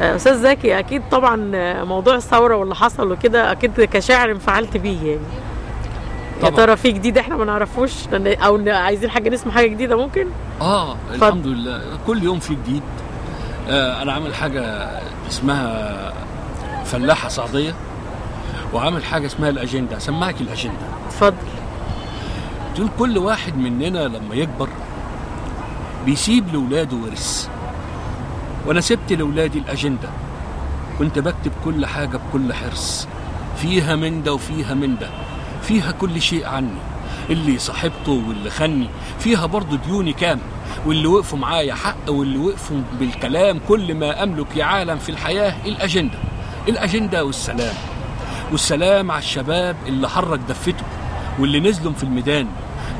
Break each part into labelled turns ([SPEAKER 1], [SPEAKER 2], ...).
[SPEAKER 1] استاذ زكي، اكيد طبعا موضوع الثوره واللي حصل وكده اكيد كشاعر انفعلت بيه يعني. يا ترى في جديد احنا ما نعرفوش او عايزين حاجه نسمع حاجه جديده ممكن؟
[SPEAKER 2] الحمد لله كل يوم في جديد. انا عامل حاجه اسمها فلاحه صعيديه، وعامل حاجه اسمها الاجنده. سمعك الاجنده.
[SPEAKER 1] اتفضل.
[SPEAKER 2] تقول كل واحد مننا لما يكبر بيسيب لاولاده ورث، وانا سبت لاولادي الاجنده. كنت بكتب كل حاجه بكل حرص، فيها من ده وفيها من ده، فيها كل شيء عني، اللي صاحبته واللي خني، فيها برضو ديوني كام، واللي وقفوا معايا حق واللي وقفوا بالكلام. كل ما املك يا عالم في الحياه الاجنده. الاجنده والسلام على الشباب اللي حرك دفته واللي نزلوا في الميدان.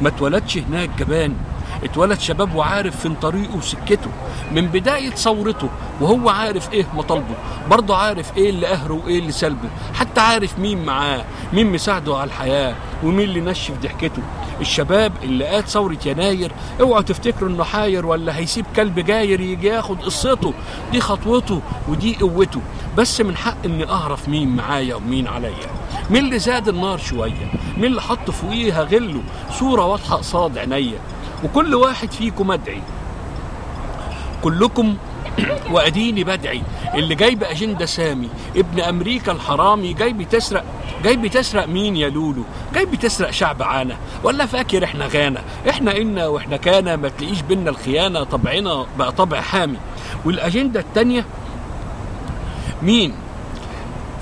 [SPEAKER 2] ما اتولدش هناك جبان، اتولد شباب وعارف فين طريقه وسكته من بداية ثورته، وهو عارف ايه مطالبه، برضه عارف ايه اللي قهره وايه اللي سلبه، حتى عارف مين معاه، مين مساعده على الحياة ومين اللي نشف ضحكته. الشباب اللي قاد ثورة يناير اوعوا تفتكروا انه حاير ولا هيسيب كلب جاير يجي ياخد قصته. دي خطوته ودي قوته، بس من حق اني اعرف مين معايا ومين عليا، مين اللي زاد النار شوية، مين اللي حط فوقيها غله صورة واضحة قصاد عينيا. وكل واحد فيكم ادعي، كلكم واديني بدعي. اللي جايب اجنده سامي ابن امريكا الحرامي، جاي بتسرق مين يا لولو؟ جاي بتسرق شعب عانى ولا فاكر احنا غانا؟ احنا إنا واحنا كان، ما تلاقيش بينا الخيانه، طبعنا بقى طبع حامي. والاجنده التانيه مين؟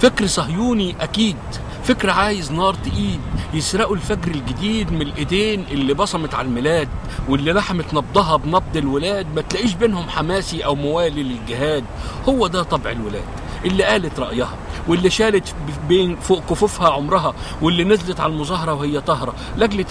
[SPEAKER 2] فكر صهيوني اكيد، فكر عايز نار تقيد، يسرقوا الفجر الجديد من الايدين اللي بصمت على الميلاد واللي لحمت نبضها بنبض الولاد. ما تلاقيش بينهم حماسي او موالي للجهاد. هو ده طبع الولاد اللي قالت رأيها، واللي شالت بين فوق كفوفها عمرها، واللي نزلت على المظاهرة وهي طاهرة لاجل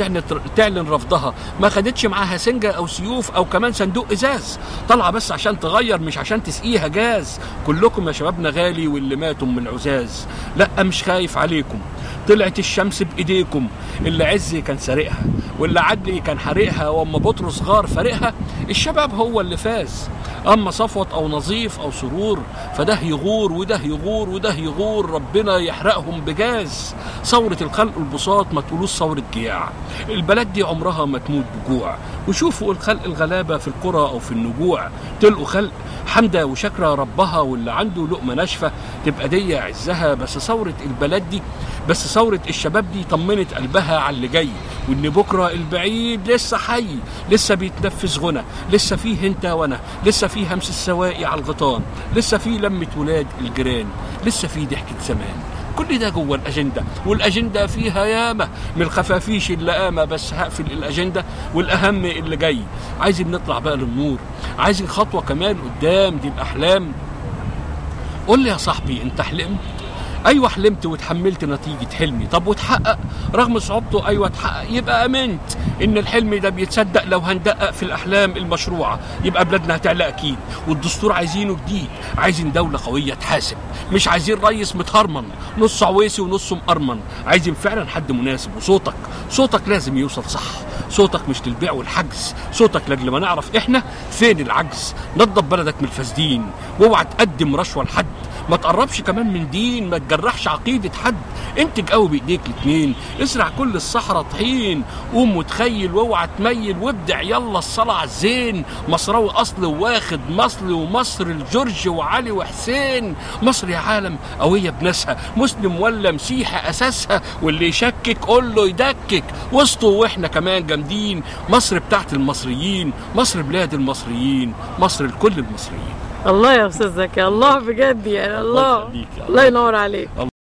[SPEAKER 2] تعلن رفضها. ما خدتش معاها سنجة او سيوف او كمان صندوق ازاز، طالعة بس عشان تغير مش عشان تسقيها جاز. كلكم يا شبابنا غالي واللي ماتوا من العزاز. لا مش خايف عليكم، طلعت الشمس بايديكم. اللي عزي كان سارقها واللي عدلي كان حارقها، واما بطرس غار فارقها. الشباب هو اللي فاز. اما صفوت او نظيف او سرور فده يغور وده يغور وده يغور، ربنا يحرقهم بجاز. ثورة الخلق البساط ما تقولوش ثورة جياع، البلد دي عمرها ما تموت بجوع. وشوفوا الخلق الغلابة في القرى او في النجوع، تلقوا خلق حمدة وشكرة ربها، واللي عنده لقمة ناشفة تبقى دي عزها. بس ثورة البلد دي، بس ثورة الشباب دي طمنت قلبها على اللي جاي، وان بكرة البعيد لسه حي، لسه بيتنفس غنى، لسه فيه انت وانا، لسه فيه همس السواقي على الغيطان، لسه فيه لمة ولاد الجيران، لسه فيه ضحكة زمان. كل ده جوه الاجنده، والاجنده فيها ياما من الخفافيش اللي قامه. بس هقفل الاجنده والاهم اللي جاي. عايزين نطلع بقى للنور، عايزين خطوه كمان قدام. دي الاحلام. قول لي يا صاحبي، انت حلمت؟ ايوه حلمت وتحملت نتيجه حلمي. طب وتحقق رغم صعوبته؟ ايوه اتحقق. يبقى امنت ان الحلم ده بيتصدق لو هندقق في الاحلام المشروعه. يبقى بلادنا هتعلى اكيد، والدستور عايزينه جديد. عايزين دوله قويه تحاسب، مش عايزين رئيس متهرمن نص عويسي ونص مقرمن. عايزين فعلا حد مناسب. وصوتك لازم يوصل صح. صوتك مش للبيع والحجز، صوتك لاجل ما نعرف احنا فين العجز. نضف بلدك من الفاسدين، واوعى تقدم رشوه لحد. ما تقربش كمان من دين، ما تجرحش عقيدة حد. انتج قوي بايديك الاتنين، اسرع كل الصحراء طحين. قوم وتخيل واوعى تميل وابدع، يلا الصلاة على الزين. مصراوي اصل واخد مصر، ومصر الجورج وعلي وحسين. مصر يا عالم قوية بناسها، مسلم ولا مسيحي اساسها. واللي يشكك قول له يدكك وسطه، واحنا كمان جامدين. مصر بتاعت المصريين، مصر بلاد المصريين، مصر لكل المصريين.
[SPEAKER 1] الله يا استاذ زكي، الله بجد يعني. الله ينور عليك.